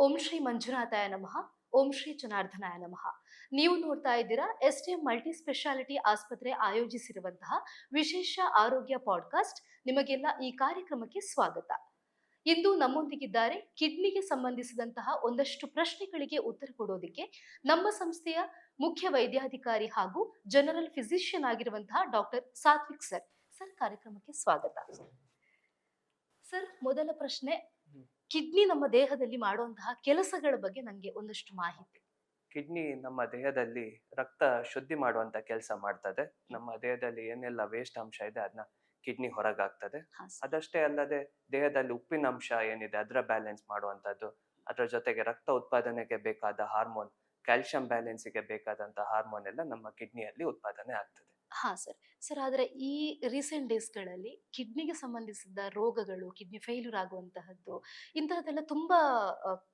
ಓಂ ಶ್ರೀ ಮಂಜುನಾಥಾಯ ನಮಃ. ಓಂ ಶ್ರೀ ಜನಾರ್ದನಾಯ ನಮಃ. ನೀವು ನೋಡ್ತಾ ಇದ್ದೀರಾ ಎಸ್‌ಟಿಎಂ ಮಲ್ಟಿ ಸ್ಪೆಷಾಲಿಟಿ ಆಸ್ಪತ್ರೆ ಆಯೋಜಿಸಿರುವಂತಹ ವಿಶೇಷ ಆರೋಗ್ಯ ಪಾಡ್ಕಾಸ್ಟ್. ನಿಮಗೆಲ್ಲ ಈ ಕಾರ್ಯಕ್ರಮಕ್ಕೆ ಸ್ವಾಗತ. ಇಂದು ನಮ್ಮೊಂದಿಗಿದ್ದಾರೆ ಕಿಡ್ನಿಗೆ ಸಂಬಂಧಿಸಿದಂತಹ ಒಂದಷ್ಟು ಪ್ರಶ್ನೆಗಳಿಗೆ ಉತ್ತರ ಕೊಡೋದಿಕ್ಕೆ ನಮ್ಮ ಸಂಸ್ಥೆಯ ಮುಖ್ಯ ವೈದ್ಯಾಧಿಕಾರಿ ಹಾಗೂ ಜನರಲ್ ಫಿಸಿಷಿಯನ್ ಆಗಿರುವಂತಹ ಡಾಕ್ಟರ್ ಸಾತ್ವಿಕ್ ಸರ್. ಸರ್, ಕಾರ್ಯಕ್ರಮಕ್ಕೆ ಸ್ವಾಗತ. ಸರ್, ಮೊದಲ ಪ್ರಶ್ನೆ, ಕಿಡ್ನಿ ನಮ್ಮ ದೇಹದಲ್ಲಿ ಮಾಡುವಂತಹ ಕೆಲಸಗಳ ಬಗ್ಗೆ ನನಗೆ ಒಂದಷ್ಟು ಮಾಹಿತಿ. ಕಿಡ್ನಿ ನಮ್ಮ ದೇಹದಲ್ಲಿ ರಕ್ತ ಶುದ್ಧಿ ಮಾಡುವಂತ ಕೆಲಸ ಮಾಡ್ತದೆ. ನಮ್ಮ ದೇಹದಲ್ಲಿ ಏನೆಲ್ಲ ವೇಸ್ಟ್ ಅಂಶ ಇದೆ ಅದನ್ನ ಕಿಡ್ನಿ ಹೊರಗಾಗ್ತದೆ. ಹಾ ಸರ್. ಅದಷ್ಟೇ ಅಲ್ಲದೆ ದೇಹದಲ್ಲಿ ಉಪ್ಪಿನ ಅಂಶ ಏನಿದೆ ಅದರ ಬ್ಯಾಲೆನ್ಸ್ ಮಾಡುವಂತದ್ದು, ಅದರ ಜೊತೆಗೆ ರಕ್ತ ಉತ್ಪಾದನೆಗೆ ಬೇಕಾದ ಹಾರ್ಮೋನ್, ಕ್ಯಾಲ್ಸಿಯಂ ಬ್ಯಾಲೆನ್ಸಿಗೆ ಬೇಕಾದಂತ ಹಾರ್ಮೋನ್ ಎಲ್ಲ ನಮ್ಮ ಕಿಡ್ನಿಯಲ್ಲಿ ಉತ್ಪಾದನೆ ಆಗ್ತದೆ. ಹಾ ಸರ್. ಸರ್, ಆದ್ರೆ ಈ ರೀಸೆಂಟ್ ಡೇಸ್ಗಳಲ್ಲಿ ಕಿಡ್ನಿಗೆ ಸಂಬಂಧಿಸಿದ ರೋಗಗಳು, ಕಿಡ್ನಿ ಫೇಲ್ಯೂರ್ ಆಗುವಂತಹದ್ದು, ಇಂತಹದ್ದೆಲ್ಲ ತುಂಬಾ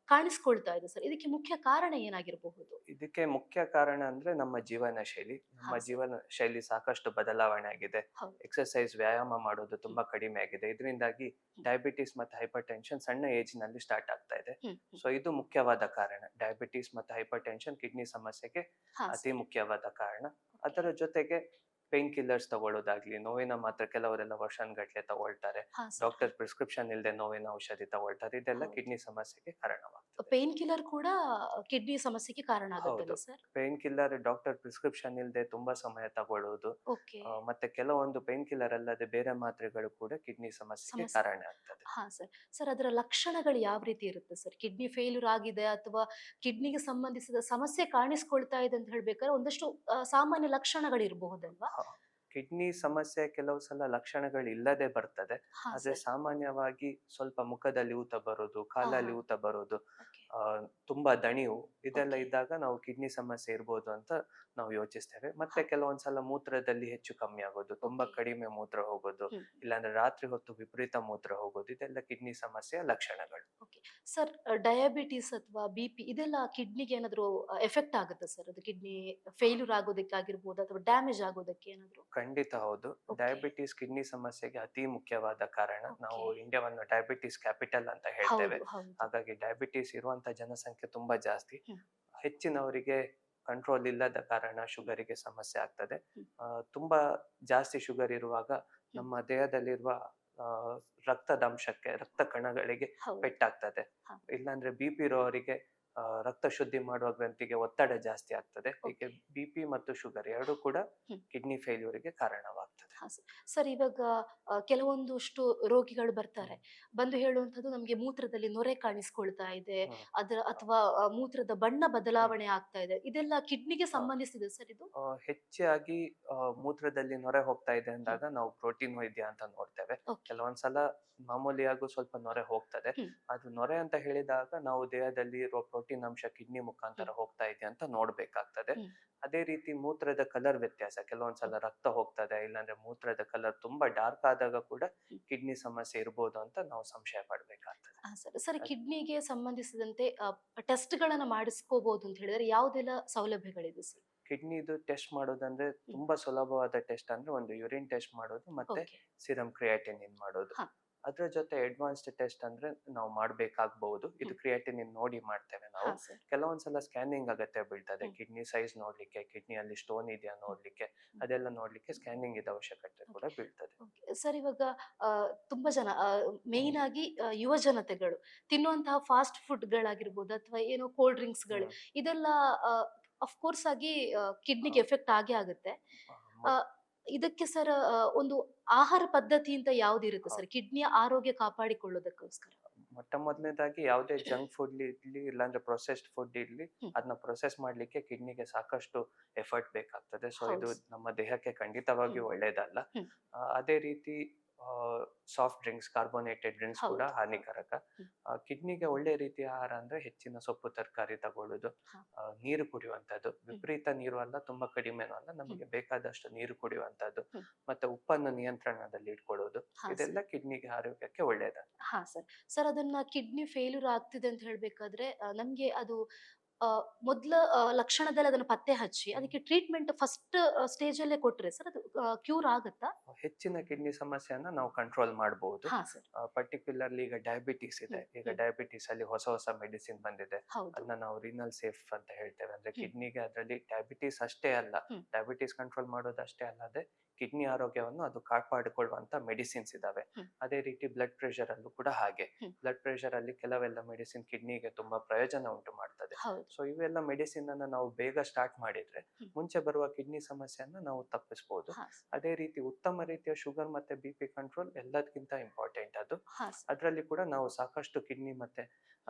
ಕಾಣಿಸ್ಕೊಳ್ತಾ ಇದೆ ಸರ್. ಇದಕ್ಕೆ ಮುಖ್ಯ ಕಾರಣ ಏನಾಗಿರಬಹುದು? ಇದಕ್ಕೆ ಮುಖ್ಯ ಕಾರಣ ಅಂದ್ರೆ ನಮ್ಮ ಜೀವನ ಶೈಲಿ. ನಮ್ಮ ಹಾ ಸರ್. ಜೀವನ ಶೈಲಿ ಸಾಕಷ್ಟು ಬದಲಾವಣೆ ಆಗಿದೆ. ಹೌದು. ಎಕ್ಸರ್ಸೈಸ್, ವ್ಯಾಯಾಮ ಮಾಡೋದು ತುಂಬಾ ಕಡಿಮೆ ಆಗಿದೆ. ಇದರಿಂದಾಗಿ ಡಯಾಬಿಟಿಸ್ ಮತ್ತು ಹೈಪರ್ ಟೆನ್ಷನ್ ಸಣ್ಣ ಏಜ್ ನಲ್ಲಿ ಸ್ಟಾರ್ಟ್ ಆಗ್ತಾ ಇದೆ. ಹ್ಮ್ ಹ್ಮ್. ಸೊ ಇದು ಮುಖ್ಯವಾದ ಕಾರಣ. ಡಯಾಬಿಟಿಸ್ ಮತ್ತು ಹೈಪರ್ ಟೆನ್ಷನ್ ಕಿಡ್ನಿ ಸಮಸ್ಯೆಗೆ ಹಾ ಅತಿ ಸರ್. ಮುಖ್ಯವಾದ ಕಾರಣ. ಅದರ ಜೊತೆಗೆ ಪೇನ್ ಕಿಲ್ಲರ್ಸ್ ತಗೊಳ್ಳೋದಾಗ್ಲಿ, ನೋವಿನ ಮಾತ್ರ ಕೆಲವರೆಲ್ಲ ವರ್ಷಗಟ್ಟಲೆ ತಗೊಳ್ತಾರೆ. ಹಾ ಸರ್. ಡಾಕ್ಟರ್ ಪ್ರಿಸ್ಕ್ರಿಪ್ಷನ್ ಇಲ್ಲದೆ ನೋವಿನ ಔಷಧಿ ತಗೊಳ್ತಾರೆ. ಇದೆಲ್ಲ ಹೌದು. ಕಿಡ್ನಿ ಸಮಸ್ಯೆಗೆ ಕಾರಣವಾಗ್ತದೆ. ಪೇನ್ ಕಿಲ್ಲರ್ ಕೂಡ ಕಿಡ್ನಿ ಸಮಸ್ಯೆಗೆ ಕಾರಣ ಹೌದು. ಆಗುತ್ತಲ್ಲ sir? Pain killer doctor prescription ಇಲ್ಲದೆ ತುಂಬಾ ಸಮಯ ತಗೊಳ್ಳೋದು, ಓಕೆ. ಮತ್ತೆ ಕೆಲವೊಂದು ಪೇನ್ ಕಿಲ್ಲರ್ ಅಲ್ಲದೆ ಬೇರೆ ಮಾತ್ರೆಗಳು ಕೂಡ ಕಿಡ್ನಿ ಸಮಸ್ಯೆಗೆ ಸಮಸ್ಯೆ. ಕಾರಣ ಆಗ್ತದೆ. ಹಾ ಸರ್. ಸರ್, ಅದರ ಲಕ್ಷಣಗಳು ಯಾವ ರೀತಿ ಇರುತ್ತೆ ಸರ್? ಕಿಡ್ನಿ ಫೇಲ್ಯೂರ್ ಆಗಿದೆ ಅಥವಾ ಕಿಡ್ನಿಗೆ ಸಂಬಂಧಿಸಿದ ಸಮಸ್ಯೆ ಕಾಣಿಸ್ಕೊಳ್ತಾ ಇದೆ ಅಂತ ಹೇಳ್ಬೇಕಾದ್ರೆ ಒಂದಷ್ಟು ಸಾಮಾನ್ಯ ಲಕ್ಷಣಗಳಿರಬಹುದಲ್ವಾ? ಹ. ಕಿಡ್ನಿ ಸಮಸ್ಯೆ ಕೆಲವು ಸಲ ಲಕ್ಷಣಗಳು ಇಲ್ಲದೆ ಬರ್ತದೆ. ಹಾ ಆದ್ರೆ ಸರ್. ಸಾಮಾನ್ಯವಾಗಿ ಸ್ವಲ್ಪ ಮುಖದಲ್ಲಿ ಊತ ಬರೋದು, ಹಾ ಕಾಲಲ್ಲಿ ಹಾ. ಊತ ಬರೋದು, ಓಕೆ. ಆ ತುಂಬಾ ದಣಿವು, ಇದೆಲ್ಲ ಓಕೆ. ಇದ್ದಾಗ ನಾವು ಕಿಡ್ನಿ ಸಮಸ್ಯೆ ಇರ್ಬೋದು ಅಂತ ನಾವು ಯೋಚಿಸ್ತೇವೆ. ಮತ್ತೆ ಹಾ. ಕೆಲವೊಂದ್ಸಲ ಮೂತ್ರದಲ್ಲಿ ಹೆಚ್ಚು ಕಮ್ಮಿ ಆಗೋದು, ತುಂಬಾ ಓಕೆ. ಕಡಿಮೆ ಮೂತ್ರ ಹೋಗೋದು, ಹ್ಮ್. ಇಲ್ಲಾಂದ್ರೆ ರಾತ್ರಿ ಹೊತ್ತು ವಿಪರೀತ ಮೂತ್ರ ಹೋಗೋದು, ಇದೆಲ್ಲ ಕಿಡ್ನಿ ಸಮಸ್ಯೆಯ ಲಕ್ಷಣಗಳು. ಓಕೆ. ಸರ್, ಡಯಾಬಿಟಿಸ್ ಅಥವಾ ಬಿಪಿ ಇದೆಲ್ಲ ಕಿಡ್ನಿಗೆ ಏನಾದ್ರು ಎಫೆಕ್ಟ್ ಆಗುತ್ತಾ ಸರ್? ಅದು ಕಿಡ್ನಿ ಫೇಲ್ಯೂರ್ ಆಗೋದಕ್ಕಾಗಿರ್ಬೋದು ಅಥವಾ ಡ್ಯಾಮೇಜ್ ಆಗೋದಕ್ಕೆ ಏನಾದ್ರು? ಖಂಡಿತ ಹೌದು. ಓಕೆ. ಡಯಾಬಿಟಿಸ್ ಕಿಡ್ನಿ ಸಮಸ್ಯೆಗೆ ಅತಿ ಮುಖ್ಯವಾದ ಕಾರಣ. ನಾವು ಓಕೆ. ಇಂಡಿಯಾವನ್ನು ಡಯಾಬಿಟಿಸ್ ಕ್ಯಾಪಿಟಲ್ ಅಂತ ಹೇಳ್ತೇವೆ. ಹೌದು, ಹೌದು. ಹಾಗಾಗಿ ಡಯಾಬಿಟಿಸ್ ಇರುವಂತ ಜನಸಂಖ್ಯೆ ತುಂಬಾ ಜಾಸ್ತಿ. ಹ್ಮ್. ಹೆಚ್ಚಿನವರಿಗೆ ಕಂಟ್ರೋಲ್ ಇಲ್ಲದ ಕಾರಣ ಶುಗರಿಗೆ ಸಮಸ್ಯೆ ಆಗ್ತದೆ. ಹ್ಮ್. ತುಂಬಾ ಜಾಸ್ತಿ ಶುಗರ್ ಇರುವಾಗ ಹ್ಮ್. ನಮ್ಮ ದೇಹದಲ್ಲಿರುವ ಆ, ರಕ್ತದ ಅಂಶಕ್ಕೆ, ರಕ್ತ ಕಣಗಳಿಗೆ ಹೌದು. ಪೆಟ್ಟಾಗ್ತದೆ. ಹಾ. ಇಲ್ಲಾಂದ್ರೆ ಬಿಪಿ ಇರೋವರಿಗೆ ರಕ್ತ ಶುದ್ಧಿ ಮಾಡುವ ಗ್ರಂಥಿಗೆ ಒತ್ತಡ ಜಾಸ್ತಿ ಆಗ್ತದೆ. ಹೀಗೆ ಓಕೆ. ಬಿಪಿ ಮತ್ತು ಶುಗರ್ ಎರಡು ಕೂಡ ಹ್ಮ್. ಕಿಡ್ನಿ ಫೇಲ್ಯೂರಿಗೆ ಕಾರಣವಾಗ್ತದೆ. ಹಾ ಸರ್. ಸರ್, ಇವಾಗ ಕೆಲವೊಂದಷ್ಟು ರೋಗಿಗಳು ಬರ್ತಾರೆ. ಬಂದು ಹೇಳುವಂಥದ್ದು, ನಮ್ಗೆ ಮೂತ್ರದಲ್ಲಿ ನೊರೆ ಕಾಣಿಸ್ಕೊಳ್ತಾ ಇದೆ. ಹ್ಮ್. ಅದರ ಅಥವಾ ಮೂತ್ರದ ಬಣ್ಣ ಹ್ಮ್. ಬದಲಾವಣೆ ಆಗ್ತಾ ಇದೆ. ಇದೆಲ್ಲ ಕಿಡ್ನಿಗೆ ಹೌದು. ಸಂಬಂಧಿಸಿದೆ ಸರ್ ಇದು? ಹೆಚ್ಚಾಗಿ ಮೂತ್ರದಲ್ಲಿ ನೊರೆ ಹೋಗ್ತಾ ಇದೆ ಹ್ಮ್. ಅಂದಾಗ ನಾವು ಪ್ರೋಟೀನ್ ವೈದ್ಯ ಅಂತ ನೋಡ್ತೇವೆ. ಓಕೆ. ಕೆಲವೊಂದ್ಸಲ ಮಾಮೂಲಿಯಾಗೂ ಸ್ವಲ್ಪ ನೊರೆ ಹೋಗ್ತದೆ. ಹ್ಮ್. ಅದು ನೊರೆ ಅಂತ ಹೇಳಿದಾಗ ನಾವು ದೇಹದಲ್ಲಿ ಇರುವ ಪ್ರೋಟೀನ್ ಅಂಶ ಕಿಡ್ನಿ ಮುಖಾಂತರ ಹ್ಮ್. ಹೋಗ್ತಾ ಇದೆ ಅಂತ ನೋಡ್ಬೇಕಾಗ್ತದೆ. ಹ್ಮ್. ಅದೇ ರೀತಿ ಮೂತ್ರದ ಕಲರ್ ವ್ಯತ್ಯಾಸ, ಕೆಲವೊಂದ್ಸಲ ರಕ್ತ ಹೋಗ್ತದೆ, ಇಲ್ಲಾಂದ್ರೆ ಮೂತ್ರದ ಕಲರ್ ತುಂಬಾ ಡಾರ್ಕ್ ಆದಾಗ ಕೂಡ ಹ್ಮ್. ಕಿಡ್ನಿ ಸಮಸ್ಯೆ ಇರ್ಬೋದು ಅಂತ ನಾವು ಸಂಶಯ ಪಡ್ಬೇಕಾಗ್ತದೆ. ಹಾ ಸರ್. ಸರ್, ಕಿಡ್ನಿಗೆ ಸಂಬಂಧಿಸಿದಂತೆ ಟೆಸ್ಟ್‌ಗಳನ್ನ ಮಾಡಿಸ್ಕೋಬಹುದು ಅಂತ ಹೇಳಿದ್ರೆ ಯಾವುದೆಲ್ಲ ಸೌಲಭ್ಯಗಳಿದೆ ಸರ್? ಕಿಡ್ನಿದು ಟೆಸ್ಟ್ ಮಾಡೋದಂದ್ರೆ ಹ್ಮ್. ತುಂಬಾ ಸುಲಭವಾದ ಟೆಸ್ಟ್ ಅಂದ್ರೆ ಒಂದು ಯೂರಿನ್ ಟೆಸ್ಟ್ ಮಾಡೋದು, ಮತ್ತೆ ಓಕೆ. ಸಿರಮ್ ಕ್ರಿಯಾಟಿನಿನ್ ಮಾಡೋದು. ಹಾ. ಅದ್ರ ಜೊತೆ ಅಡ್ವಾನ್ಸ್ಡ್ ಟೆಸ್ಟ್ ಅಂದ್ರೆ ನಾವು ಮಾಡ್ಬೇಕಾಗಬಹುದು. ಇದು ಹ್ಮ್. ಕ್ರಿಯಾಟಿನಿನ್ ನೋಡಿ ಮಾಡ್ತೇವೆ ನಾವು. ಹಾ ಸರ್. ಕೆಲವೊಂದ್ಸಲ ಸ್ಕ್ಯಾನಿಂಗ್ ಅಗತ್ಯ ಬೀಳ್ತದೆ. ಹ್ಮ್. ಕಿಡ್ನಿ ಸೈಜ್ ನೋಡ್ಲಿಕ್ಕೆ, ಕಿಡ್ನಿಯಲ್ಲಿ ಸ್ಟೋನ್ ಇದೆಯಾ ಹ್ಮ್. ನೋಡ್ಲಿಕ್ಕೆ, ಹ್ಮ್. ಅದೆಲ್ಲ ನೋಡ್ಲಿಕ್ಕೆ ಸ್ಕ್ಯಾನಿಂಗ್ ಇದ ಅವಶ್ಯಕತೆ ಕೂಡ ಓಕೆ. ಬೀಳ್ತದೆ. ಓಕೆ. ಸರ್, ಇವಾಗ ತುಂಬಾ ಜನ ಮೇಯ್ನ್ ಆಗಿ ಯುವ ಜನತೆಗಳು ತಿನ್ನುವಂತಹ ಫಾಸ್ಟ್ ಫುಡ್‌ಗಳಾಗಿರ್ಬೋದು ಅಥವಾ ಏನೋ ಕೋಲ್ಡ್ ಡ್ರಿಂಕ್ಸ್‌ಗಳು, ಹ್ಮ್. ಇದೆಲ್ಲ ಆಫ್ ಕೋರ್ಸ್ ಆಗಿ ಕಿಡ್ನಿಗೆ ಹೌದು. ಎಫೆಕ್ಟ್ ಆಗೇ ಆಗುತ್ತೆ. ಆ, ಅ ಮೊಟ್- ಇದಕ್ಕೆ ಸರ್ ಒಂದು ಆಹಾರ ಪದ್ಧತಿ ಅಂತ ಯಾವ್ದಿರುತ್ತೆ ಹೌದು. ಸರ್ ಕಿಡ್ನಿಯ ಆರೋಗ್ಯ ಕಾಪಾಡಿಕೊಳ್ಳೋದಕ್ಕೋಸ್ಕರ? ಮೊಟ್ಟ ಮೊದಲನೇದಾಗಿ ಯಾವುದೇ ಜಂಕ್ ಫುಡ್ ಇರ್ಲಿ, ಇಲ್ಲಾಂದ್ರೆ ಪ್ರೊಸೆಸ್ಡ್ ಫುಡ್ ಇರ್ಲಿ, ಹ್ಮ್. ಅದನ್ನ ಪ್ರೊಸೆಸ್ ಮಾಡ್ಲಿಕ್ಕೆ ಕಿಡ್ನಿಗೆ ಸಾಕಷ್ಟು ಎಫರ್ಟ್ ಬೇಕಾಗ್ತದೆ. ಸೊ ಇದು ಹೌದು. ನಮ್ಮ ದೇಹಕ್ಕೆ ಖಂಡಿತವಾಗಿಯೂ ಹ್ಮ್. ಒಳ್ಳೇದಲ್ಲ. ಹ್ಮ್. ಅದೇ ರೀತಿ ಸಾಫ್ಟ್ ಡ್ರಿಂಕ್ಸ್, ಕಾರ್ಬೋನೇಟೆಡ್ ಡ್ರಿಂಕ್ಸ್ ಕೂಡ ಹೌದು. ಹಾನಿಕಾರಕ. ಹ್ಮ್. ಕಿಡ್ನಿಗೆ ಒಳ್ಳೆ ರೀತಿಯ ಆಹಾರ ಅಂದ್ರೆ ಹೆಚ್ಚಿನ ಸೊಪ್ಪು ತರಕಾರಿ ತಗೊಳ್ಳೋದು, ಹಾ. ನೀರು ಕುಡಿಯುವಂಥದ್ದು, ಹ್ಮ್. ವಿಪರೀತ ನೀರು ಅಲ್ಲ, ತುಂಬಾ ಕಡಿಮೆನೂ ಅಲ್ಲ, ಹ್ಮ್. ನಮಗೆ ಬೇಕಾದಷ್ಟು ನೀರು ಕುಡಿಯುವಂಥದ್ದು, ಹ್ಮ್. ಮತ್ತೆ ಉಪ್ಪನ್ನು ನಿಯಂತ್ರಣದಲ್ಲಿ ಇಟ್ಕೊಳ್ಳೋದು, ಹಾ ಸರ್. ಇದೆಲ್ಲ ಕಿಡ್ನಿಗೆ ಆರೋಗ್ಯಕ್ಕೆ ಒಳ್ಳೇದ. ಹಾ ಸರ್. ಸರ್, ಅದನ್ನ ಕಿಡ್ನಿ ಫೇಲ್ಯೂರ್ ಆಗ್ತಿದೆ ಅಂತ ಹೇಳ್ಬೇಕಾದ್ರೆ ನಮ್ಗೆ ಅದು ಮೊದ್ಲ ಲಕ್ಷಣದಲ್ಲಿ ಅದನ್ನ ಪತ್ತೆ ಹಚ್ಚಿ ಅದಕ್ಕೆ ಟ್ರೀಟ್ಮೆಂಟ್ ಫಸ್ಟ್ ಸ್ಟೇಜ್ ಅಲ್ಲೇ ಕೊಟ್ರೆ ಸರ್ ಅದು ಕ್ಯೂರ್ ಆಗತ್ತಾ? ಹೆಚ್ಚಿನ ಕಿಡ್ನಿ ಸಮಸ್ಯೆಯನ್ನ ನಾವು ಕಂಟ್ರೋಲ್ ಮಾಡಬಹುದು. ಹಾ ಸರ್. ಪರ್ಟಿಕ್ಯುಲರ್ಲಿ ಈಗ ಡಯಾಬಿಟಿಸ್ ಇದೆ. ಈಗ ಡಯಾಬಿಟಿಸ್ ಅಲ್ಲಿ ಹೊಸ ಮೆಡಿಸಿನ್ ಬಂದಿದೆ. ಹೌದು. ಅದನ್ನ ನಾವು ರಿನಲ್ ಸೇಫ್ ಅಂತ ಹೇಳ್ತೇವೆ. ಅಂದ್ರೆ ಹ್ಮ್. ಕಿಡ್ನಿಗೆ ಅದರಲ್ಲಿ ಡಯಾಬಿಟಿಸ್ ಅಷ್ಟೇ ಅಲ್ಲ, ಹ್ಮ್. ಡಯಾಬಿಟಿಸ್ ಕಂಟ್ರೋಲ್ ಮಾಡೋದು ಅಷ್ಟೇ ಅಲ್ಲದೆ ಕಿಡ್ನಿ ಆರೋಗ್ಯವನ್ನು ಅದು ಕಾಪಾಡಿಕೊಳ್ಳುವಂತ ಮೆಡಿಸಿನ್ಸ್ ಇದಾವೆ. ಹ್ಮ್. ಅದೇ ರೀತಿ ಬ್ಲಡ್ ಪ್ರೆಷರ್ ಅಲ್ಲೂ ಕೂಡ ಹಾಗೆ. ಹ್ಮ್. ಬ್ಲಡ್ ಪ್ರೆಷರ್ ಅಲ್ಲಿ ಕೆಲವೆಲ್ಲ ಮೆಡಿಸಿನ್ ಕಿಡ್ನಿಗೆ ತುಂಬಾ ಪ್ರಯೋಜನ ಉಂಟು ಮಾಡ್ತದೆ. ಹೌದು. ಸೊ ಇವೆಲ್ಲ ಮೆಡಿಸಿನ್ ಅನ್ನ ನಾವು ಬೇಗ ಸ್ಟಾರ್ಟ್ ಮಾಡಿದ್ರೆ ಹ್ಮ್. ಮುಂಚೆ ಬರುವ ಕಿಡ್ನಿ ಸಮಸ್ಯೆಯನ್ನ ನಾವು ತಪ್ಪಿಸಬಹುದು. ಹಾ ಸರ್. ಅದೇ ರೀತಿ ಉತ್ತಮ ರೀತಿಯ ಶುಗರ್ ಮತ್ತೆ ಬಿ.ಪಿ ಕಂಟ್ರೋಲ್ ಎಲ್ಲದಕ್ಕಿಂತ ಇಂಪಾರ್ಟೆಂಟ್ ಅದು. ಹಾ ಸರ್. ಅದರಲ್ಲಿ ಕೂಡ ನಾವು ಸಾಕಷ್ಟು ಕಿಡ್ನಿ ಮತ್ತೆ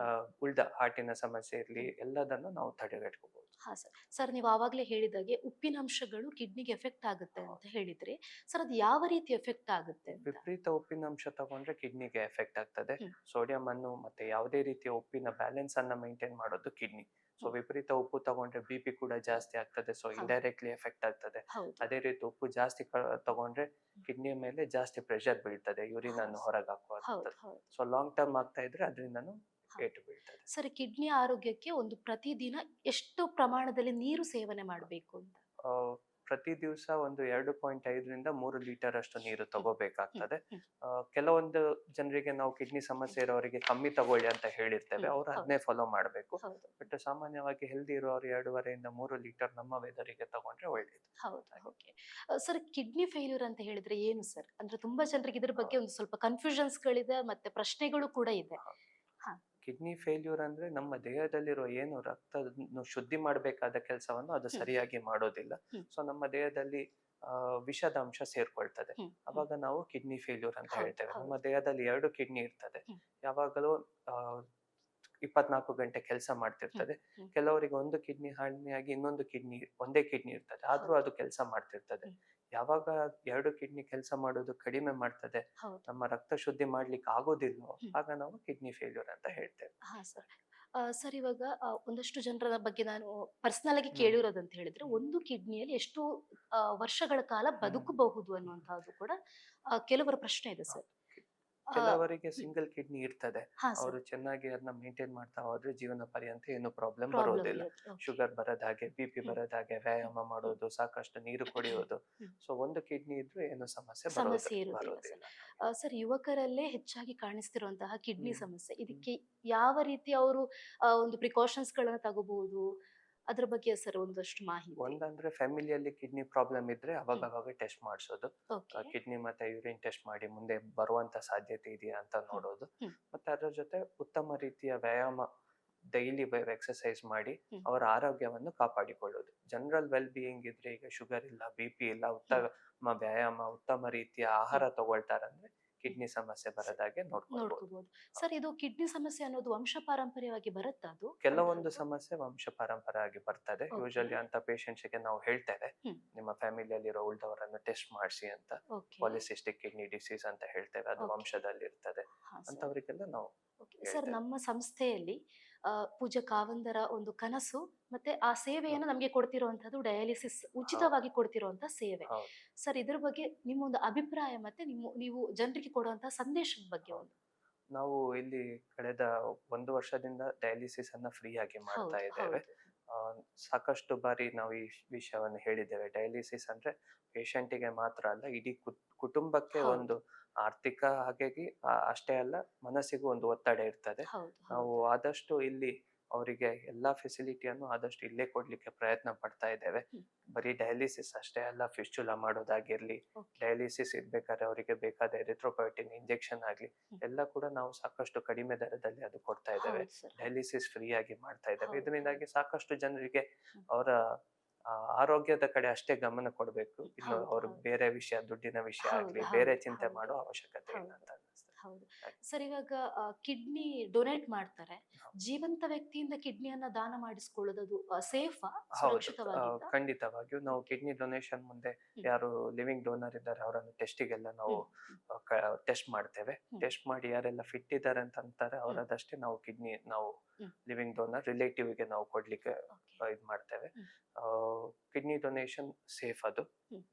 ಉಳ್ದ ಹಾರ್ಟಿನ ಸಮಸ್ಯೆ ಇರಲಿ ಎಲ್ಲದನ್ನು ನಾವು ತಡೆಗಟ್ಟಬಹುದು. ಹಾ ಸರ್. ಸರ್ ನೀವು ಆವಾಗಲೇ ಹೇಳಿದಾಗೆ ಉಪ್ಪಿನಂಶಗಳು ಕಿಡ್ನಿಗೆ ಎಫೆಕ್ಟ್ ಆಗುತ್ತೆ ಅಂತ ಹೇಳಿದ್ರಿ. ಸರ್ ಅದು ಯಾವ ರೀತಿ ಎಫೆಕ್ಟ್ ಆಗುತ್ತೆ ಅಂತ? ವಿಪರೀತ ಉಪ್ಪಿನಂಶ ತಗೊಂಡ್ರೆ ಕಿಡ್ನಿಗೆ ಎಫೆಕ್ಟ್ ಆಗ್ತದೆ. ಹ್ಮ್. ಸೋಡಿಯಂ ಅನ್ನು ಮತ್ತೆ ಯಾವುದೇ ರೀತಿಯ ಉಪ್ಪಿನ ಬ್ಯಾಲೆನ್ಸ್ ಅನ್ನ ಮೇಂಟೈನ್ ಮಾಡೋದು ಕಿಡ್ನಿ. ಸೊ ವಿಪರೀತ ಉಪ್ಪು ತಗೊಂಡ್ರೆ ಬಿ.ಪಿ ಕೂಡ ಜಾಸ್ತಿ ಆಗ್ತದೆ. ಸೊ ಹೌದು. ಇಂಡೈರೆಕ್ಟ್ಲಿ ಎಫೆಕ್ಟ್ ಆಗ್ತದೆ. ಹೌದು. ಅದೇ ರೀತಿ ಉಪ್ಪು ಜಾಸ್ತಿ ತಗೊಂಡ್ರೆ ಕಿಡ್ನಿಯ ಮೇಲೆ ಜಾಸ್ತಿ ಪ್ರೆಷರ್ ಬೀಳ್ತದೆ, ಯೂರಿನ್ ಅನ್ನು ಹೊರಗೆ ಹೌದು. ಹಾಕುವಂಥದ್ದು. ಹೌದು. ಸೊ ಲಾಂಗ್ ಟರ್ಮ್ ಆಗ್ತಾ ಇದ್ರೆ ಅದರಿಂದನೂ ಹಾ. ಏಟು ಬೀಳ್ತದೆ. ಸರ್ ಕಿಡ್ನಿ ಆರೋಗ್ಯಕ್ಕೆ ಒಂದು ಪ್ರತಿದಿನ ಎಷ್ಟು ಪ್ರಮಾಣದಲ್ಲಿ ನೀರು ಸೇವನೆ ಮಾಡಬೇಕು ಅಂತ? ಆ, ಪ್ರತಿ ದಿವಸ ಒಂದು 2.5 ರಿಂದ 3 ಲೀಟರ್ ಅಷ್ಟು ನೀರು ತಗೋಬೇಕಾಗ್ತದೆ. ಹ್ಮ್. ಕೆಲವೊಂದು ಜನರಿಗೆ ನಾವು ಕಿಡ್ನಿ ಸಮಸ್ಯೆ ಇರೋರಿಗೆ ಕಮ್ಮಿ ತಗೊಳ್ಳಿ ಅಂತ ಹೇಳಿರ್ತೇವೆ, ಅವ್ರು ಹೌದು. ಅದನ್ನೇ ಫಾಲೋ ಮಾಡಬೇಕು. ಹೌದು. ಬಟ್ ಸಾಮಾನ್ಯವಾಗಿ ಹೆಲ್ದಿ ಇರೋರು 2.5 ರಿಂದ 3 ಲೀಟರ್ ನಮ್ಮ ವೆದರಿಗೆ ತಗೊಂಡ್ರೆ ಒಳ್ಳೇದು. ಹೌದು. ಓಕೆ. ಸರ್ ಕಿಡ್ನಿ ಫೇಲ್ಯೂರ್ ಅಂತ ಹೇಳಿದ್ರೆ ಏನು ಸರ್? ಅಂದ್ರೆ ತುಂಬಾ ಜನರಿಗೆ ಇದ್ರ ಬಗ್ಗೆ ಒಂದು ಸ್ವಲ್ಪ ಕನ್ಫ್ಯೂಷನ್ಸ್ ಗಳಿದೆ ಮತ್ತೆ ಪ್ರಶ್ನೆಗಳು ಕೂಡ ಇದೆ. ಕಿಡ್ನಿ ಫೇಲ್ಯೂರ್ ಅಂದ್ರೆ ನಮ್ಮ ದೇಹದಲ್ಲಿರೋ ಏನು ರಕ್ತವನ್ನು ಶುದ್ಧಿ ಮಾಡಬೇಕಾದ ಕೆಲಸವನ್ನು ಅದು ಸರಿಯಾಗಿ ಮಾಡೋದಿಲ್ಲ. ಹ್ಮ್. ಸೊ ನಮ್ಮ ದೇಹದಲ್ಲಿ ವಿಷದ ಅಂಶ ಸೇರ್ಕೊಳ್ತದೆ. ಅವಾಗ ನಾವು ಕಿಡ್ನಿ ಫೇಲ್ಯೂರ್ ಅಂತ ಹೌದು, ಹೇಳ್ತೇವೆ. ಹೌದು. ನಮ್ಮ ದೇಹದಲ್ಲಿ 2 ಕಿಡ್ನಿ ಇರ್ತದೆ. ಹ್ಮ್. ಯಾವಾಗಲೂ 24 ಗಂಟೆ ಕೆಲಸ ಮಾಡ್ತಿರ್ತದೆ. ಹ್ಮ್. ಕೆಲವರಿಗೆ ಒಂದು ಕಿಡ್ನಿ ಹಾನಿಯಾಗಿ ಇನ್ನೊಂದು ಕಿಡ್ನಿ ಒಂದೇ ಕಿಡ್ನಿ ಇರ್ತದೆ, ಆದ್ರೂ ಹೌದು. ಅದು ಕೆಲಸ ಮಾಡ್ತಿರ್ತದೆ. ಹ್ಮ್. ಯಾವಾಗ 2 ಕಿಡ್ನಿ ಕೆಲಸ ಮಾಡೋದು ಕಡಿಮೆ ಮಾಡ್ತದೆ, ಹೌದು. ನಮ್ಮ ರಕ್ತ ಶುದ್ಧಿ ಮಾಡ್ಲಿಕ್ಕೆ ಆಗೋದಿಲ್ವೋ, ಹ್ಮ್. ಆಗ ನಾವು ಕಿಡ್ನಿ ಫೇಲ್ಯೂರ್ ಅಂತ ಹೇಳ್ತೇವೆ. ಹಾ ಸರ್. ಸರ್ ಇವಾಗ ಒಂದಷ್ಟು ಜನರ ಬಗ್ಗೆ ನಾನು ಪರ್ಸನಲ್ ಆಗಿ ಹ್ಮ್. ಕೇಳಿರೋದಂತ ಹೇಳಿದ್ರೆ ಒಂದು ಕಿಡ್ನಿಯಲ್ಲಿ ಎಷ್ಟು ವರ್ಷಗಳ ಕಾಲ ಬದುಕಬಹುದು ಅನ್ನುವಂತಹದ್ದು ಕೂಡ ಕೆಲವರ ಪ್ರಶ್ನೆ ಇದೆ ಸರ್. ಕೆಲವರಿಗೆ ಸಿಂಗಲ್ ಕಿಡ್ನಿ ಇರ್ತದೆ, ಹಾ ಅವರು ಸರ್. ಚೆನ್ನಾಗಿ ಅದನ್ನ ಮೇಂಟೈನ್ ಮಾಡ್ತಾ ಹೋದ್ರೆ ಜೀವನ ಪರ್ಯಂತ ಏನು ಪ್ರಾಬ್ಲಮ್ ಪ್ರಾಬ್ಲಮ್ ಬರೋದಿಲ್ಲ. ಇರುತ್ತೆ. Okay. ಶುಗರ್ ಬರದ ಹಾಗೆ, ಬಿ.ಪಿ ಹ್ಮ್. ಬರದ ಹಾಗೆ, ವ್ಯಾಯಾಮ ಮಾಡೋದು, ಸಾಕಷ್ಟು ನೀರು ಕುಡಿಯೋದು. ಹ್ಮ್. ಸೊ ಒಂದು ಕಿಡ್ನಿ ಇದ್ರೂ ಏನು ಸಮಸ್ಯೆ ಸಮಸ್ಯೆ ಇರುವುದಿಲ್ಲ ಸರ್. ಬರೋದಿಲ್ಲ. ಸರ್ ಯುವಕರಲ್ಲೇ ಹೆಚ್ಚಾಗಿ ಕಾಣಿಸ್ತಿರುವಂತಹ ಕಿಡ್ನಿ ಹ್ಮ್. ಸಮಸ್ಯೆ ಇದಕ್ಕೆ ಯಾವ ರೀತಿ ಅವರು ಒಂದು ಪ್ರಿಕಾಷನ್ಸ್ ಗಳನ್ನ ತಗೋಬಹುದು ಅದ್ರ ಬಗ್ಗೆ ಸರ್ ಒಂದಷ್ಟು ಮಾಹಿತಿ. ಒಂದಂದ್ರೆ ಫ್ಯಾಮಿಲಿಯಲ್ಲಿ ಕಿಡ್ನಿ ಪ್ರಾಬ್ಲಮ್ ಇದ್ರೆ ಅವಾಗ ಟೆಸ್ಟ್ ಮಾಡಿಸೋದು. ಓಕೆ. ಕಿಡ್ನಿ ಮತ್ತೆ ಯೂರಿನ್ ಟೆಸ್ಟ್ ಮಾಡಿ ಮುಂದೆ ಬರುವಂತ ಸಾಧ್ಯತೆ ಇದೆಯಾ ಅಂತ ನೋಡೋದು. ಹ್ಮ್. ಮತ್ತೆ ಅದರ ಜೊತೆ ಉತ್ತಮ ರೀತಿಯ ವ್ಯಾಯಾಮ, ಡೈಲಿ ಎಕ್ಸರ್ಸೈಸ್ ಮಾಡಿ ಹ್ಮ್. ಅವರ ಆರೋಗ್ಯವನ್ನು ಕಾಪಾಡಿಕೊಳ್ಳೋದು. ಜನರಲ್ ವೆಲ್ ಬೀಯಿಂಗ್ ಇದ್ರೆ, ಈಗ ಶುಗರ್ ಇಲ್ಲ, ಬಿ.ಪಿ ಇಲ್ಲ, ಉತ್ತಮ ವ್ಯಾಯಾಮ, ಉತ್ತಮ ರೀತಿಯ ಆಹಾರ ತಗೊಳ್ತಾರಂದ್ರೆ ಕಿಡ್ನಿ ಸಮಸ್ಯೆ ಬರದಾಗೆ ನೋಡ್ಕೊಳ್ಬಹುದು. ನೋಡ್ಕೋಬಹುದು. ಸರ್ ಇದು ಕಿಡ್ನಿ ಸಮಸ್ಯೆ ಅನ್ನೋದು ವಂಶ ಪಾರಂಪರ್ಯವಾಗಿ ಬರುತ್ತಾ ಅದು? ಕೆಲವೊಂದು ಸಮಸ್ಯೆ ವಂಶ ಪಾರಂಪರ್ಯವಾಗಿ ಬರ್ತದೆ. Okay. ಯೂಶಲಿ ಅಂತ ಪೇಷಂಟ್ಸ್ ಗೆ ನಾವು ಹೇಳ್ತೇವೆ, ಹ್ಮ್. ನಿಮ್ಮ ಫ್ಯಾಮಿಲಿಯಲ್ಲಿರೋ ಉಳಿದವರನ್ನು ಟೆಸ್ಟ್ ಮಾಡಿಸಿ ಅಂತ. ಓಕೆ. ಪಾಲಿಸಿಸ್ಟಿಕ್ ಕಿಡ್ನಿ ಡಿಸೀಸ್ ಅಂತ ಹೇಳ್ತೇವೆ, ಅದು Okay. ವಂಶದಲ್ಲಿ ಇರ್ತದೆ. ಹಾ ಸರ್. ಅಂತವರಿಗೆಲ್ಲ ನಾವು ಓಕೆ. ಸರ್ ಹೇಳ್ತೇವೆ. ನಮ್ಮ ಸಂಸ್ಥೆಯಲ್ಲಿ ಪೂಜ್ಯ ಕಾವಂದರ ಒಂದು ಕನಸು ಮತ್ತೆ ಆ ಸೇವೆಯನ್ನು ನಮಗೆ ಕೊಡ್ತಿರುವಂತದ್ದು ಡಯಾಲಿಸಿಸ್ ಉಚಿತವಾಗಿ ಕೊಡ್ತಿರುವಂತಹ ಸೇವೆ. ಹೌದು. ಸರ್ ಇದ್ರ ಬಗ್ಗೆ ನಿಮ್ಮ ಒಂದು ಅಭಿಪ್ರಾಯ ಮತ್ತೆ ನೀವು ಜನರಿಗೆ ಕೊಡುವಂತಹ ಸಂದೇಶದ ಬಗ್ಗೆ ಒಂದು. ನಾವು ಇಲ್ಲಿ ಕಳೆದ 1 ವರ್ಷದಿಂದ ಡಯಾಲಿಸಿಸ್ ಅನ್ನ ಫ್ರೀ ಆಗಿ ಮಾಡ್ತಾ ಹೌದು, ಇದ್ದೇವೆ. ಹೌದು. ಸಾಕಷ್ಟು ಬಾರಿ ನಾವು ಈ ವಿಷಯವನ್ನು ಹೇಳಿದ್ದೇವೆ. ಡಯಾಲಿಸಿಸ್ ಅಂದ್ರೆ ಪೇಷಂಟಿಗೆ ಮಾತ್ರ ಅಲ್ಲ, ಇಡೀ ಕುಟುಂಬಕ್ಕೆ ಹೌದು. ಒಂದು ಆರ್ಥಿಕ ಹಾಗಾಗಿ ಅಷ್ಟೇ ಅಲ್ಲ, ಮನಸ್ಸಿಗೂ ಒಂದು ಒತ್ತಡ ಇರ್ತದೆ. ಹೌದು, ನಾವು ಹೌದು. ಆದಷ್ಟು ಇಲ್ಲಿ ಅವರಿಗೆ ಎಲ್ಲಾ ಫೆಸಿಲಿಟಿಯನ್ನು ಆದಷ್ಟು ಇಲ್ಲೇ ಕೊಡ್ಲಿಕ್ಕೆ ಪ್ರಯತ್ನ ಪಡ್ತಾ ಇದ್ದೇವೆ. ಹ್ಮ್. ಬರೀ ಡಯಾಲಿಸಿಸ್ ಅಷ್ಟೇ ಅಲ್ಲ, ಫಿಸ್ಚುಲಾ ಮಾಡೋದಾಗಿರ್ಲಿ, Okay. ಡಯಾಲಿಸಿಸ್ ಇರ್ಬೇಕಾದ್ರೆ ಅವರಿಗೆ ಬೇಕಾದ ಎರಿಥ್ರೋಪಾಯಿಟಿನ್ ಇಂಜೆಕ್ಷನ್ ಆಗ್ಲಿ, ಹ್ಮ್. ಎಲ್ಲ ಕೂಡ ನಾವು ಸಾಕಷ್ಟು ಕಡಿಮೆ ದರದಲ್ಲಿ ಅದು ಕೊಡ್ತಾ ಇದ್ದೇವೆ. ಹೌದು ಸರ್. ಡಯಾಲಿಸಿಸ್ ಫ್ರೀ ಆಗಿ ಮಾಡ್ತಾ ಇದ್ದೇವೆ. ಹೌದು. ಇದರಿಂದಾಗಿ ಸಾಕಷ್ಟು ಜನರಿಗೆ ಹ್ಮ್. ಅವರ ಆರೋಗ್ಯದ ಕಡೆ ಅಷ್ಟೇ ಗಮನ ಕೊಡ್ಬೇಕು. ಇನ್ನು ಹೌದು, ಅವ್ರು ಹೌದು. ಬೇರೆ ವಿಷಯ, ದುಡ್ಡಿನ ವಿಷಯ ಹೌದು, ಆಗ್ಲಿ, ಹೌದು, ಬೇರೆ ಚಿಂತೆ ಹೌದು. ಮಾಡೋ ಅವಶ್ಯಕತೆ ಇಲ್ಲ ಹೌದು. ಅಂತ ಅನಿಸ್ತದೆ. ಹೌದು. ಹಾಗೆ. ಸರ್ ಇವಾಗ ಕಿಡ್ನಿ ಡೊನೇಟ್ ಮಾಡ್ತಾರೆ. ಹೌದು. ಜೀವಂತ ವ್ಯಕ್ತಿಯಿಂದ ಕಿಡ್ನಿಯನ್ನ ದಾನ ಮಾಡಿಸ್ಕೊಳ್ಳೋದು ಸೇಫಾ? ಹೌದು, ಸುರಕ್ಷಿತವಾಗಿತ್ತಾ? ಖಂಡಿತವಾಗಿಯೂ ನಾವು ಕಿಡ್ನಿ ಡೊನೇಷನ್ ಮುಂದೆ ಹ್ಮ್. ಯಾರು ಲಿವಿಂಗ್ ಡೋನರ್ ಇದ್ದಾರೆ ಅವರನ್ನು ಟೆಸ್ಟಿಗೆಲ್ಲ ನಾವು ಟೆಸ್ಟ್ ಮಾಡ್ತೇವೆ. ಹ್ಮ್. ಟೆಸ್ಟ್ ಮಾಡಿ ಯಾರೆಲ್ಲ ಫಿಟ್ ಇದ್ದಾರೆ ಅಂತ ಅಂತಾರೆ ಅವರದಷ್ಟೇ ನಾವು ಕಿಡ್ನಿ ನಾವು ಹ್ಮ್. ಲಿವಿಂಗ್ ಡೋನರ್ ರಿಲೇಟಿವ್ ಗೆ ನಾವು ಕೊಡ್ಲಿಕ್ಕೆ Okay. ಇದು ಮಾಡ್ತೇವೆ. ಹ್ಮ್. ಕಿಡ್ನಿ ಡೊನೇಷನ್ ಸೇಫ್ ಅದು. ಹ್ಮ್.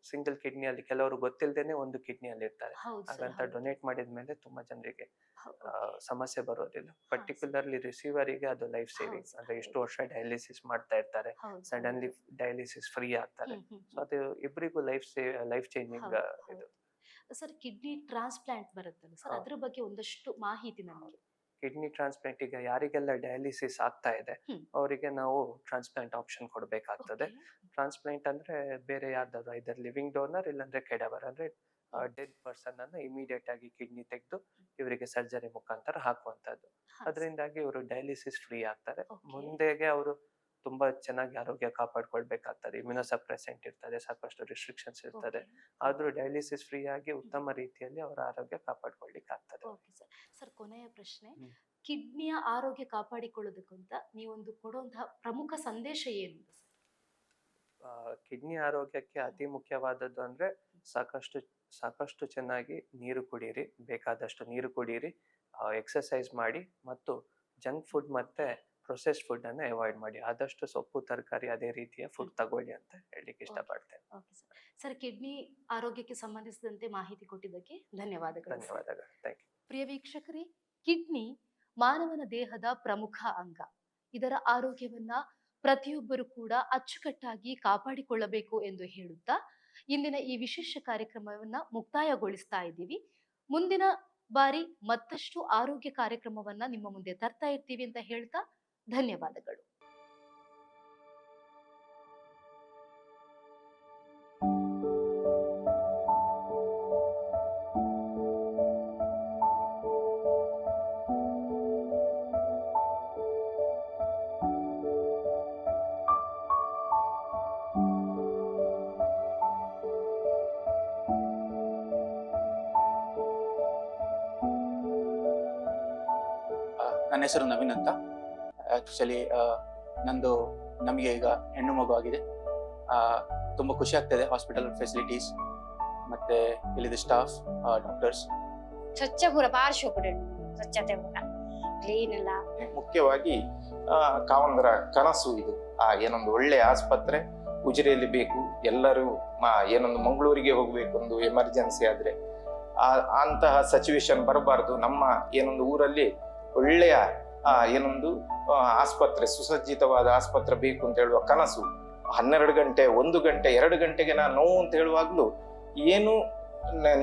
ಸಿಂಗಲ್ ಕಿಡ್ನಿಯಲ್ಲಿ ಕೆಲವರು ಗೊತ್ತಿಲ್ಲದೇನೆ ಒಂದು ಕಿಡ್ನಿಯಲ್ಲಿ ಇರ್ತಾರೆ. ಹೌದು ಸರ್, ಹಾಗಂತ ಹೌದು. ಡೊನೇಟ್ ಮಾಡಿದ ಮಾಡಿದ್ಮೇಲೆ ತುಂಬಾ ಜನರಿಗೆ ಓಕೆ. ಸಮಸ್ಯೆ ಬರೋದಿಲ್ಲ. ಹಾ, ಪರ್ಟಿಕ್ಯುಲರ್ಲಿ ರಿಸೀವರಿಗೆ ಅದು ಲೈಫ್ ಸೇವಿಂಗ್. ಹೌದು, ಅಂದ್ರೆ ಇಷ್ಟು ಹೌದು. ವರ್ಷ ಡಯಾಲಿಸಿಸ್ ಮಾಡ್ತಾ ಇರ್ತಾರೆ, ಹೌದು, ಸಡನ್ಲಿ ಹೌದು. ಡಯಾಲಿಸಿಸ್ ಫ್ರೀ ಆಗ್ತಾರೆ. ಹ್ಮ್, ಹ್ಮ್, ಸೊ ಅದು ಇಬ್ಬರಿಗೂ ಲೈಫ್ ಚೇಂಜಿಂಗ್ ಹೌದು, ಇದು. ಹೌದು. ಸರ್, ಕಿಡ್ನಿ ಟ್ರಾನ್ಸ್ಪ್ಲಾಂಟ್ ಬರುತ್ತಲ್ಲ ಸರ್, ಹೌದು. ಅದ್ರ ಬಗ್ಗೆ ಒಂದಷ್ಟು ಮಾಹಿತಿ ನಮಗೆ. ಕಿಡ್ನಿ ಟ್ರಾನ್ಸ್ಪ್ಲಾಂಟ್ ಈಗ ಯಾರಿಗೆಲ್ಲ ಡಯಾಲಿಸಿಸ್ ಆಗ್ತಾ ಇದೆ ಹ್ಮ್. ಅವರಿಗೆ ನಾವು ಟ್ರಾನ್ಸ್ಪ್ಲಾಂಟ್ ಆಪ್ಷನ್ ಕೊಡಬೇಕಾಗ್ತದೆ. ಓಕೆ. ಟ್ರಾನ್ಸ್ಪ್ಲಾಂಟ್ ಅಂದ್ರೆ ಬೇರೆ ಯಾರ್ದಾದ್ರು ಐದರ್ ಲಿವಿಂಗ್ ಡೋನರ್ ಇಲ್ಲಾಂದ್ರೆ ಕೆಡವರ್ ಅಂದ್ರೆ ಹ್ಮ್. ಡೆಡ್ ಪರ್ಸನ್ ಅನ್ನ ಇಮಿಡಿಯೇಟ್ ಆಗಿ ಕಿಡ್ನಿ ತೆಗೆದು ಇವರಿಗೆ ಸರ್ಜರಿ ಮುಖಾಂತರ ಹಾಕುವಂತದ್ದು. ಹಾ, ಸರ್. ಅದರಿಂದಾಗಿ ಇವರು ಡಯಾಲಿಸಿಸ್ ಫ್ರೀ ಆಗ್ತಾರೆ. ಓಕೆ. ಮುಂದೆಗೆ ಅವರು ತುಂಬಾ ಚೆನ್ನಾಗಿ ಆರೋಗ್ಯ ಕಾಪಾಡ್ಕೊಳ್ಬೇಕಾಗ್ತದೆ. ಇಮ್ಯುನೋಸಪ್ರೆಸೆಂಟ್ ಇರ್ತದೆ, ಸಾಕಷ್ಟು ರಿಸ್ಟ್ರಿಕ್ಷನ್ಸ್ ಇರ್ತದೆ. ಓಕೆ. ಆದ್ರೂ ಡಯಾಲಿಸಿಸ್ ಫ್ರೀ ಆಗಿ ಉತ್ತಮ ರೀತಿಯಲ್ಲಿ ಅವರ ಆರೋಗ್ಯ ಕಾಪಾಡ್ಕೊಳ್ಲಿಕ್ಕೆ ಆಗ್ತದೆ. Okay sir. ಸರ್, ಕೊನೆಯ ಪ್ರಶ್ನೆ. ಹ್ಮ್. ಕಿಡ್ನಿಯ ಆರೋಗ್ಯ ಕಾಪಾಡಿಕೊಳ್ಳೋದಕ್ಕಂತ ನೀವೊಂದು ಕೊಡುವಂತಹ ಪ್ರಮುಖ ಸಂದೇಶ ಏನು ಅಂತ ಸರ್? ಕಿಡ್ನಿ ಆರೋಗ್ಯಕ್ಕೆ ಅತಿ ಮುಖ್ಯವಾದದ್ದು ಅಂದ್ರೆ ಸಾಕಷ್ಟು ಸಾಕಷ್ಟು ಚೆನ್ನಾಗಿ ನೀರು ಕುಡೀರಿ, ಬೇಕಾದಷ್ಟು ನೀರು ಕುಡೀರಿ, ಎಕ್ಸರ್ಸೈಸ್ ಮಾಡಿ ಮತ್ತು ಜಂಕ್ ಫುಡ್ ಮತ್ತೆ ಪ್ರೊಸೆಸ್ಡ್ ಫುಡ್ ಅನ್ನ ಅವಾಯ್ಡ್ ಮಾಡಿ. ಆದಷ್ಟು ಸೊಪ್ಪು ತರಕಾರಿ ಅದೇ ರೀತಿಯ ಫುಡ್ ತಗೊಳ್ಳಿ ಅಂತ ಹೇಳಲಿಕ್ಕೆ ಓಕೆ. ಇಷ್ಟಪಡ್ತೇನೆ. Okay sir. ಸರ್, ಕಿಡ್ನಿ ಆರೋಗ್ಯಕ್ಕೆ ಸಂಬಂಧಿಸಿದಂತೆ ಮಾಹಿತಿ ಕೊಟ್ಟಿದ್ದಕ್ಕೆ ಧನ್ಯವಾದಗಳು ಸರ್. ಧನ್ಯವಾದಗಳು. Thank you. ಪ್ರಿಯ ವೀಕ್ಷಕರೇ, ಕಿಡ್ನಿ ಮಾನವನ ದೇಹದ ಪ್ರಮುಖ ಅಂಗ. ಇದರ ಆರೋಗ್ಯವನ್ನ ಪ್ರತಿಯೊಬ್ಬರು ಕೂಡ ಅಚ್ಚುಕಟ್ಟಾಗಿ ಕಾಪಾಡಿಕೊಳ್ಳಬೇಕು ಎಂದು ಹೇಳುತ್ತಾ ಇಂದಿನ ಈ ವಿಶೇಷ ಕಾರ್ಯಕ್ರಮವನ್ನ ಮುಕ್ತಾಯಗೊಳಿಸ್ತಾ ಇದ್ದೀವಿ. ಮುಂದಿನ ಬಾರಿ ಮತ್ತಷ್ಟು ಆರೋಗ್ಯ ಕಾರ್ಯಕ್ರಮವನ್ನ ನಿಮ್ಮ ಮುಂದೆ ತರ್ತಾ ಇರ್ತೀವಿ ಅಂತ ಹೇಳ್ತಾ ಧನ್ಯವಾದಗಳು. ನನ್ನ ಹೆಸರು ನವೀನ್ ಅಂತ. ಆ್ಯಕ್ಚುಲಿ ನಂದು ನಮಗೆ ಈಗ ಹೆಣ್ಣು ಮಗು ಆಗಿದೆ. ತುಂಬ ಖುಷಿ ಆಗ್ತದೆ. ಹಾಸ್ಪಿಟಲ್ ಫೆಸಿಲಿಟೀಸ್ ಮತ್ತೆ ಇಲ್ಲಿದ ಸ್ಟಾಫ್, ಡಾಕ್ಟರ್ಸ್ ಸ್ವಚ್ಛ ಪೂರ ಭಾರಿ ಶೋಕುಡು ಸ್ವಚ್ಛತೆ ಪೂರ ಕ್ಲೀನ್ ಎಲ್ಲ. ಮುಖ್ಯವಾಗಿ ಕಾವಂದರ ಕನಸು ಇದು. ಏನೊಂದು ಒಳ್ಳೆ ಆಸ್ಪತ್ರೆ ಉಜಿರೆಯಲ್ಲಿ ಬೇಕು. ಎಲ್ಲರೂ ಏನೊಂದು ಮಂಗಳೂರಿಗೆ ಹೋಗ್ಬೇಕು, ಒಂದು ಎಮರ್ಜೆನ್ಸಿ ಆದ್ರೆ ಅಂತಹ ಸಿಚುವೇಶನ್ ಬರಬಾರ್ದು. ನಮ್ಮ ಏನೊಂದು ಊರಲ್ಲಿ ಒಳ್ಳೆಯ ಏನೊಂದು ಆಸ್ಪತ್ರೆ, ಸುಸಜ್ಜಿತವಾದ ಆಸ್ಪತ್ರೆ ಬೇಕು ಅಂತ ಹೇಳುವ ಕನಸು 12 ಗಂಟೆ 1 ಗಂಟೆ 2 ಗಂಟೆಗೆ ನಾನು ನೋವು ಅಂತ ಹೇಳುವಾಗ್ಲೂ ಏನು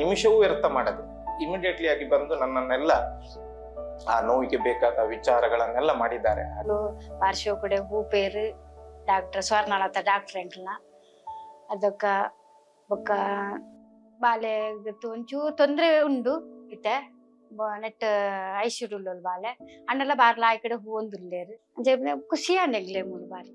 ನಿಮಿಷವೂ ವ್ಯರ್ಥ ಮಾಡದೆ ಇಮಿಡಿಯೇಟ್ಲಿ ಆಗಿ ಬಂದು ನನ್ನನ್ನೆಲ್ಲ ಆ ನೋವಿಗೆ ಬೇಕಾದ ವಿಚಾರಗಳನ್ನೆಲ್ಲ ಮಾಡಿದ್ದಾರೆ. ಭಾರಿ ಶೋಕುಡೆ ಹೂ ಪೇರು ಡಾಕ್ಟರ್ ಸ್ವರ್ಣಲತ ಡಾಕ್ಟರ್ ಎಂಟ್ಲ ಅದಕ್ಕ ಬೊಕ್ಕ ಬಾಲೆ ಒಂಚೂರು ತೊಂದ್ರೆ ಉಂಡು ಇತ್ತೆ ನೆಟ್ ಐಶ್ವರ್ಯ ಬಾಲೆ ಅಣ್ಣೆಲ್ಲ ಬಾರ್ಲ ಆ ಕಡೆ ಹೂ ಒಂದುಲ್ಲೇರು ಖುಷಿ ಅಂಡೆಗ್ಲೇ ಮೂರು ಬಾರಿ